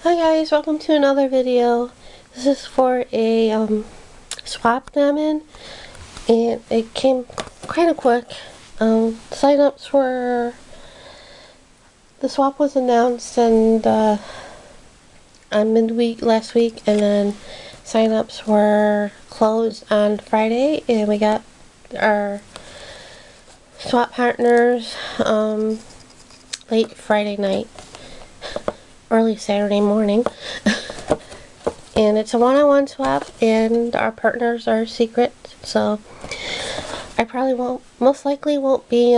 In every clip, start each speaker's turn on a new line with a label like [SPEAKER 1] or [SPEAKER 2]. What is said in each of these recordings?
[SPEAKER 1] Hi guys, welcome to another video. This is for a swap that I'm in, and it came kind of quick. Sign-ups were, the swap was announced and on midweek last week, and then sign-ups were closed on Friday, and we got our swap partners late Friday night, early Saturday morning. And it's a one-on-one swap, and our partners are secret, so I probably most likely won't be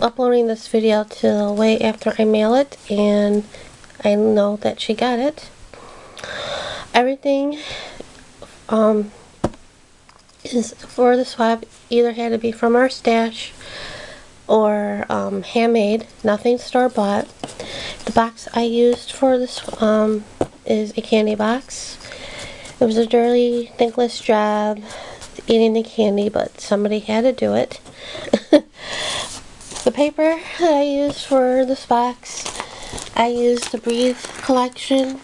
[SPEAKER 1] uploading this video till way after I mail it, and I know that she got it. Everything is for the swap either had to be from our stash or handmade, nothing store-bought. The box I used for this is a candy box. It was a dirty, thankless job eating the candy, but somebody had to do it. The paper that I used for this box, I used the Breathe collection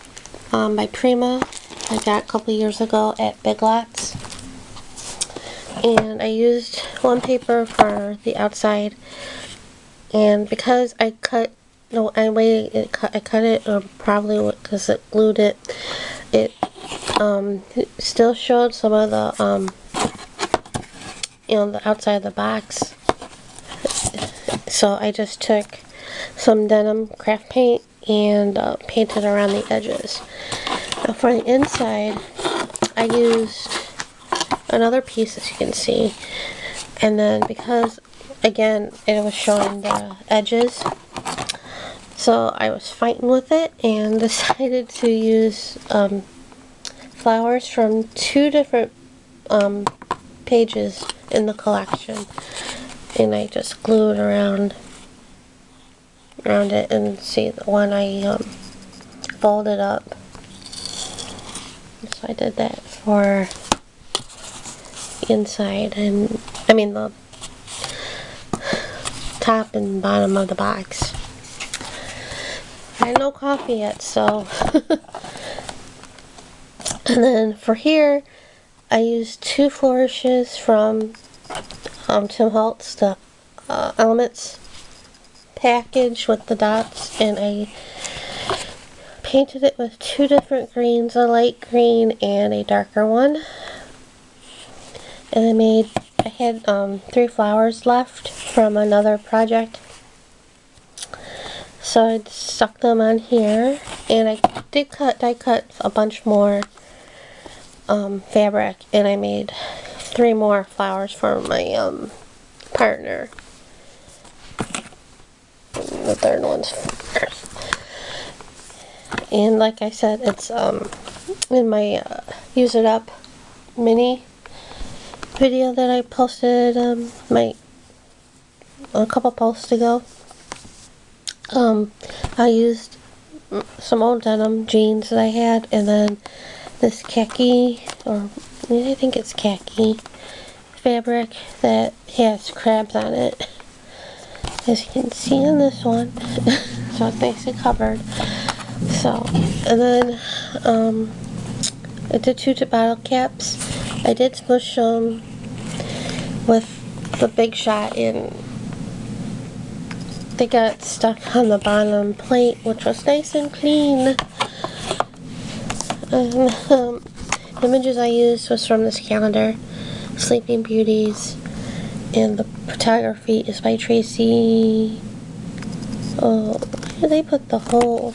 [SPEAKER 1] by Prima. I got a couple years ago at Big Lots. And I used one paper for the outside, and because I cut it, or probably because it glued it, it still showed some of the the outside of the box. So I just took some denim craft paint and painted around the edges. Now for the inside, I used another piece, as you can see, and then because again it was showing the edges, so I was fighting with it and decided to use flowers from two different pages in the collection, and I just glued around it, and see the one I folded up. So I did that for inside, and I mean the top and bottom of the box. I had no coffee yet, so and then for here I used two flourishes from Tim Holtz, the Elements package with the dots, and I painted it with two different greens, a light green and a darker one. And I had 3 flowers left from another project, so I stuck them on here, and I die cut a bunch more fabric, and I made 3 more flowers for my partner. The third one's first. And like I said, it's in my Use It Up mini video that I posted a couple posts ago. I used some old denim jeans that I had, and then this khaki, or I think it's khaki fabric that has crabs on it, as you can see in this one. So it's nicely covered. So, and then I did 2 bottle caps. I did smush them with the Big Shot, and they got stuck on the bottom plate, which was nice and clean. And the images I used was from this calendar, Sleeping Beauties, and the photography is by Tracy. Oh, why did they put the whole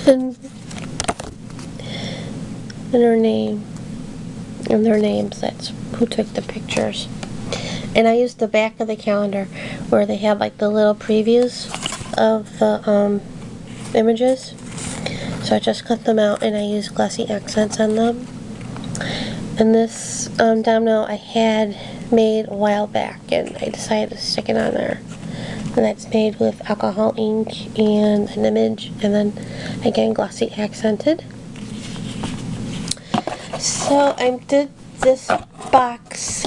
[SPEAKER 1] in her name? And their names, that's who took the pictures. And I used the back of the calendar where they have like the little previews of the images. So I just cut them out, and I used glossy accents on them. And this domino I had made a while back, and I decided to stick it on there. And that's made with alcohol ink and an image, and then again glossy accented. So I did this box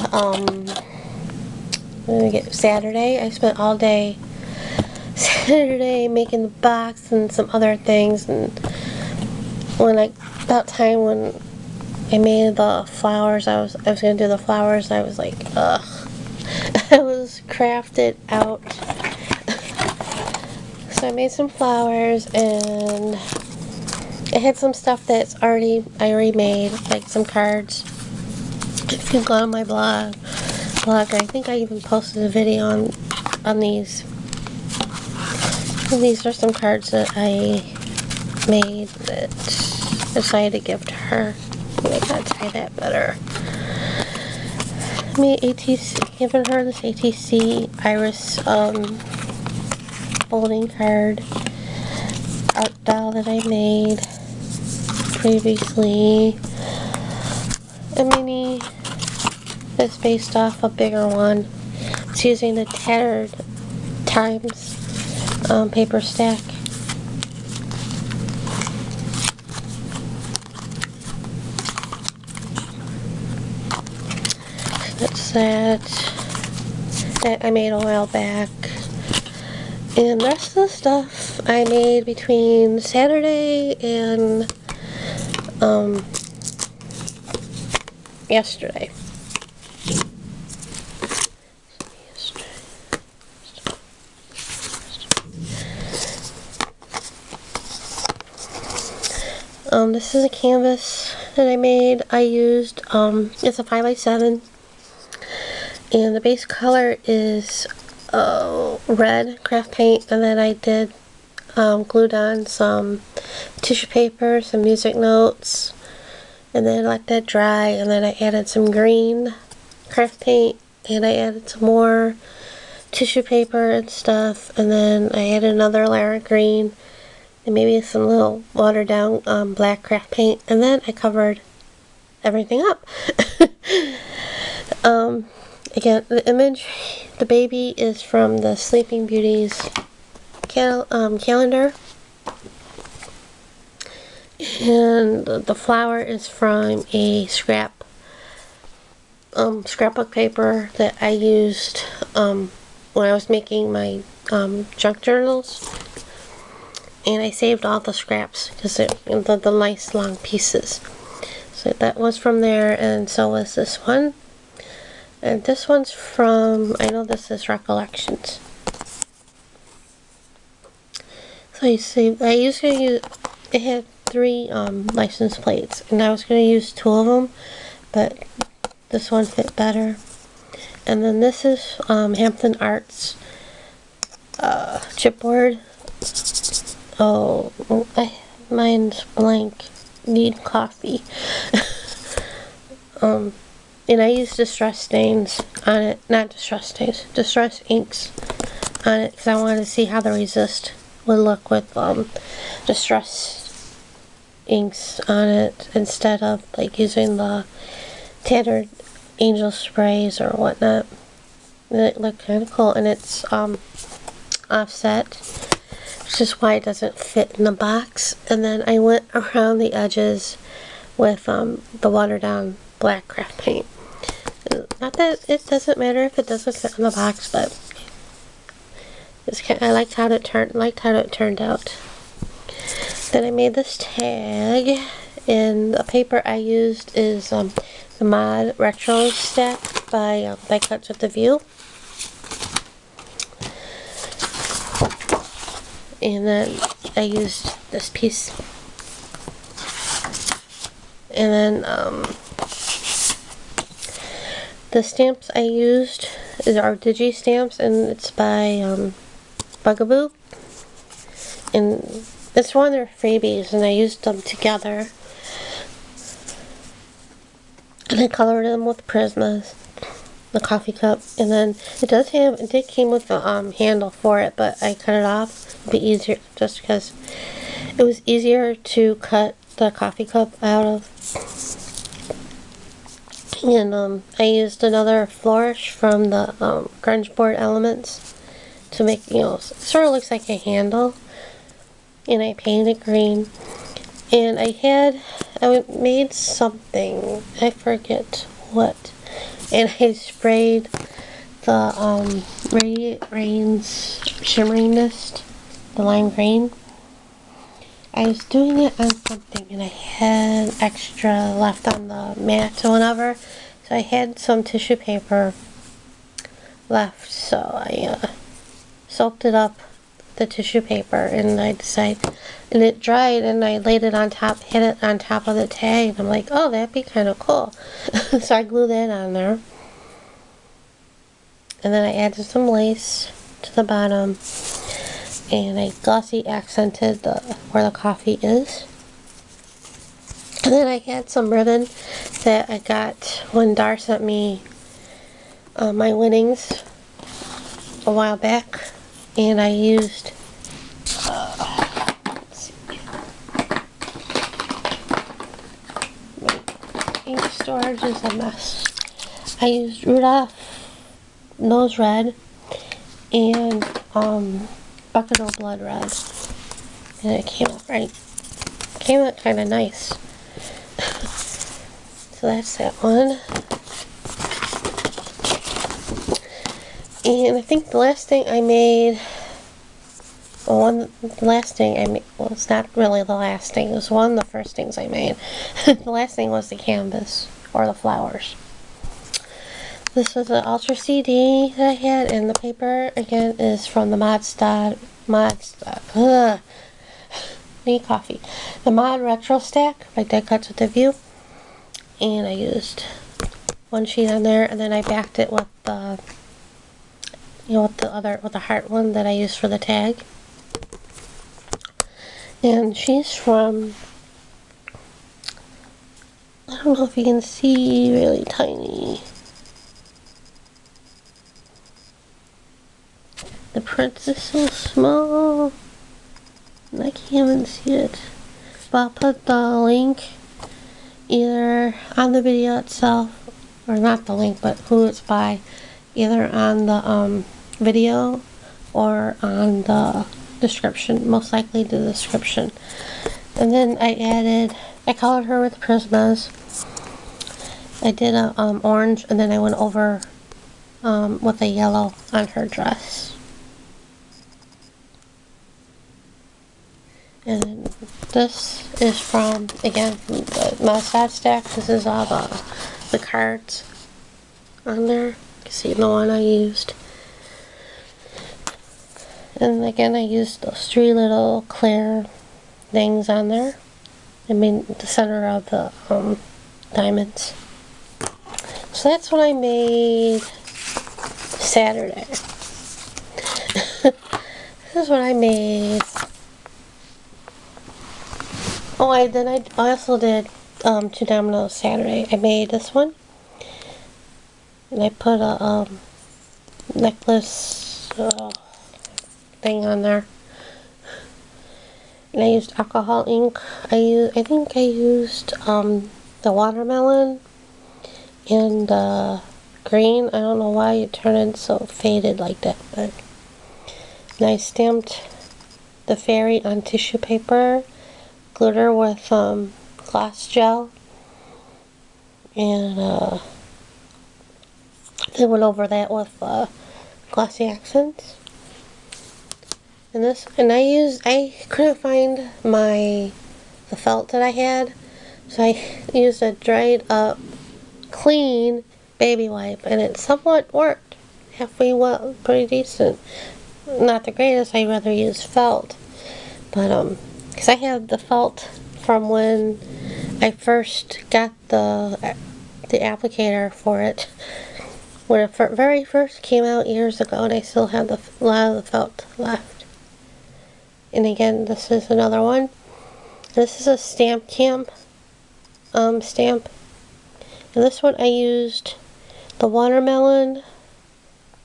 [SPEAKER 1] Saturday. I spent all day Saturday making the box and some other things, and about time when I made the flowers, I was gonna do the flowers, I was like, ugh. I was crafted out. So I made some flowers, and I had some stuff I already made, like some cards. If you go on my blog, I think I even posted a video on these. And these are some cards that I made that I decided to give to her. I gotta tie that better. I made giving her this ATC Iris folding card art doll that I made previously. A mini that's based off a bigger one. It's using the Tattered Times paper stack. That's that I made a while back. And the rest of the stuff I made between Saturday and yesterday. This is a canvas that I made. I used, it's a 5x7, and the base color is red craft paint, and then I did glued on some tissue paper, some music notes, and then I let that dry, and then I added some green craft paint, and I added some more tissue paper and stuff, and then I added another layer of green, and maybe some little watered down black craft paint, and then I covered everything up. Again, the image, the baby is from the Sleeping Beauty's calendar, and the flower is from a scrapbook paper that I used when I was making my junk journals. And I saved all the scraps because the nice long pieces. So that was from there, and so was this one. And this one's from, I know this is Recollections. So you see, it had 3 license plates, and I was going to use 2 of them, but this one fit better. And then this is Hampton Arts chipboard. Oh, mine's blank. Need coffee. And I used distress stains on it. Not distress stains. Distress inks on it because I wanted to see how the resist would look with distress inks on it instead of like using the Tattered Angel sprays or whatnot. And it looked kind of cool, and it's offset, which is why it doesn't fit in the box. And then I went around the edges with the watered down black craft paint. Not that it doesn't matter if it doesn't fit in the box, but I liked how it turned out. Then I made this tag, and the paper I used is the Mod Retro Stack by Cuts with the View. And then I used this piece. And then the stamps I used are Digi stamps, and it's by Bugaboo. And it's one of their freebies, and I used them together. And I colored them with Prismas, the coffee cup, and then it did came with a handle for it, but I cut it off. It'd be easier, just because it was easier to cut the coffee cup out of. And I used another flourish from the grunge board elements to make, sort of looks like a handle. And I painted green. And I made something, I forget what, and I sprayed the Radiant Rain's Shimmering Mist the lime green. I was doing it on something and I had extra left on the mat or whatever. So I had some tissue paper left, so I soaked it up, the tissue paper, and and it dried, and I laid it on top, hid it on top of the tag, and I'm like, oh, that'd be kind of cool. So I glued that on there. And then I added some lace to the bottom, and I glossy accented where the coffee is. And then I had some ribbon that I got when Dar sent me my winnings a while back, and I used let's see, my ink storage is a mess. I used Rudolph Nose Red and Buffalo Blood Red, and it came out right. Came out kind of nice. So that's that one. And I think the last thing I made, well, it's not really the last thing, it was one of the first things I made. The last thing was the canvas, or the flowers. This was an Ultra CD that I had, and the paper, again, is from the need coffee. The Mod Retro Stack by Dead Cuts with a View. And I used one sheet on there, and then I backed it with the, with the heart one that I used for the tag. And she's from, I don't know if you can see, really tiny. The print is so small, and I can't even see it. But I'll put the link either on the video itself, or not the link, but who it's by, either on the video or on the description, most likely the description. And then I colored her with Prismas. I did a orange, and then I went over with a yellow on her dress. And this is from, again, from my side stack. This is all the cards on there. You can see the one I used. And again, I used those 3 little clear things on there. I mean, the center of the diamonds. So that's what I made Saturday. This is what I made. Oh, I also did 2 dominoes Saturday. I made this one, and I put a necklace thing on there. And I used alcohol ink. I think I used the watermelon and green. I don't know why it turned so faded like that, but and I stamped the fairy on tissue paper. Glued her with gloss gel, and I went over that with glossy accents. And I couldn't find the felt that I had, so I used a dried up, clean baby wipe, and it somewhat worked. Halfway well, pretty decent. Not the greatest. I'd rather use felt, but because I have the felt from when I first got the applicator for it, when it very first came out years ago, and I still have a lot of the felt left. And again, this is another one. This is a stamp camp stamp, and this one I used the watermelon,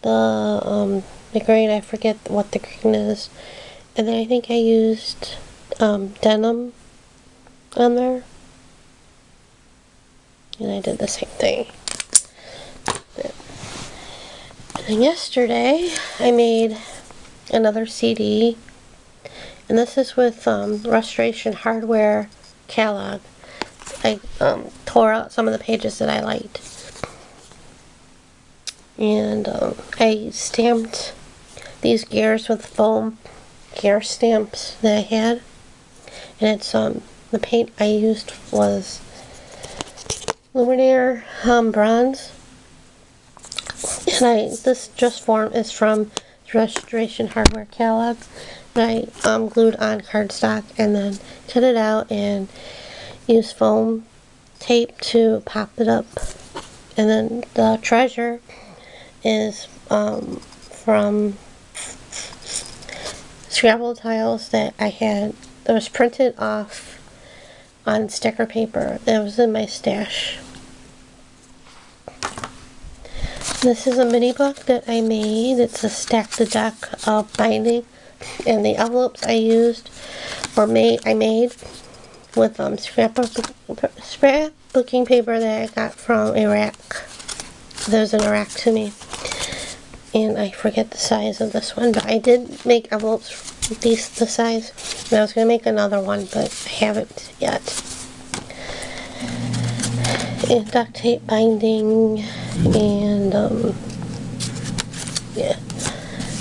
[SPEAKER 1] the green, I forget what the green is, and then I think I used denim on there, and I did the same thing. And then yesterday I made another CD, and this is with Restoration Hardware catalog. I tore out some of the pages that I liked, and I stamped these gears with foam gear stamps that I had. And it's the paint I used was Luminaire bronze. And this just form is from the Restoration Hardware catalog that I glued on cardstock and then cut it out and used foam tape to pop it up. And then the treasure is from Scrabble tiles that I had that was printed off on sticker paper that was in my stash. This is a mini book that I made. It's a stack the deck binding, and the envelopes I used I made with scrapbooking paper that I got from Iraq. There's an Iraq to me, and I forget the size of this one, but I did make envelopes this size, and I was going to make another one, but I haven't yet. And duct tape binding, and yeah.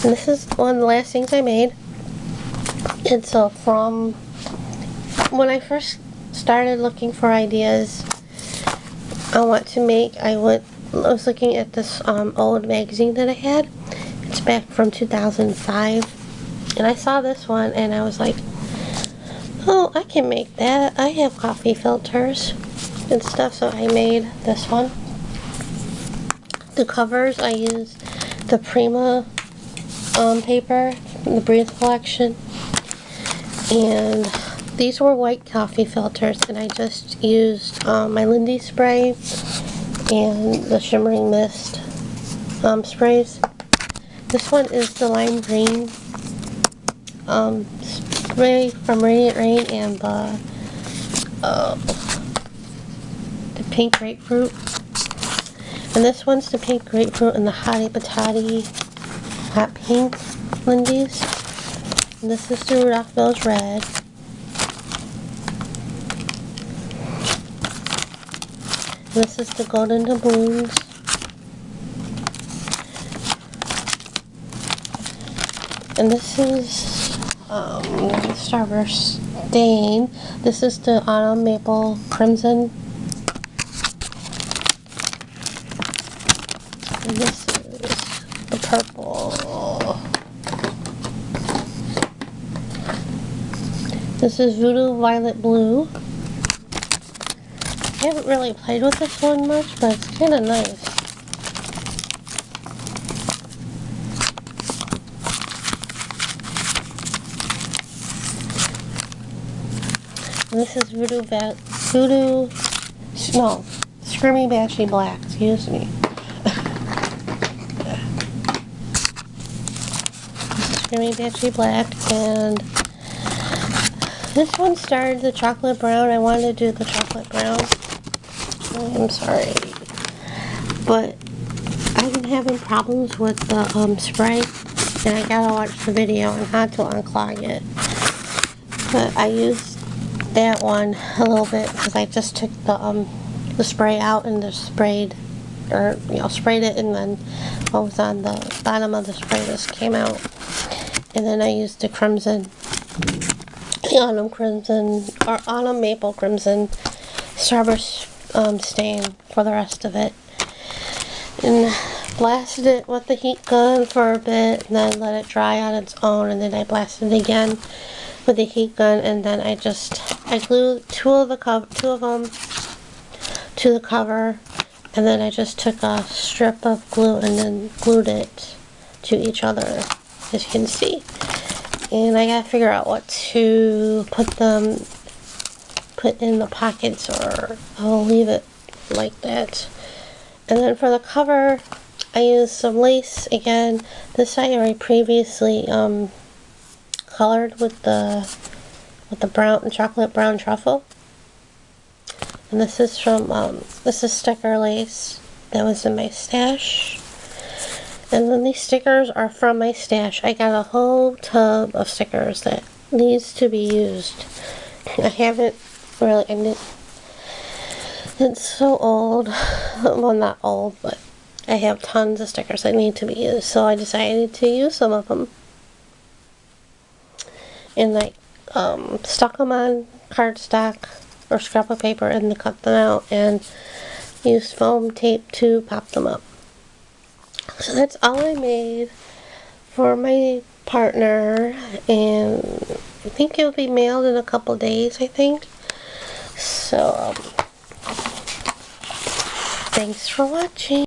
[SPEAKER 1] And this is one of the last things I made. It's from when I first started looking for ideas on what to make. I was looking at this old magazine that I had. It's back from 2005, and I saw this one, and I was like, oh, I can make that. I have coffee filters and stuff, so I made this one. The covers, I used the Prima paper from the Breathe collection, and these were white coffee filters, and I just used my Lindy spray and the shimmering mist sprays. This one is the lime green spray from Radiant Rain, and the pink grapefruit. And this one's the pink grapefruit and the hottie patati hot pink Lindy's. And this is the Rudolph Nose red. And this is the golden doubloons. And this is Starburst Stain. This is the Autumn Maple Crimson. And this is the purple. This is Voodoo Violet Blue. I haven't really played with this one much, but it's kind of nice. And this is Screamy Bashy Black, excuse me. Screamy Bashy Black, and this one started the chocolate brown. I wanted to do the chocolate brown. I'm sorry, but I've been having problems with the spray, and I gotta watch the video on how to unclog it. But I used that one a little bit because I just took the spray out and just sprayed it, and then what was on the bottom of the spray just came out. And then I used the crimson, the autumn maple crimson Starburst stain for the rest of it, and blasted it with the heat gun for a bit, and then let it dry on its own, and then I blasted it again with the heat gun, and then I glued two of them to the cover, and then I just took a strip of glue and then glued it to each other, as you can see. And I gotta figure out what to put in the pockets, or I'll leave it like that. And then for the cover, I used some lace again. This I already previously colored with the brown chocolate brown truffle. And this is from this is sticker lace that was in my stash. And then these stickers are from my stash. I got a whole tub of stickers that needs to be used. I haven't really, it's so old. Well, not old, but I have tons of stickers that need to be used, so I decided to use some of them. and I stuck them on cardstock or scrap of paper and then cut them out and used foam tape to pop them up. So that's all I made for my partner, and I think it'll be mailed in a couple days, I think. So thanks for watching.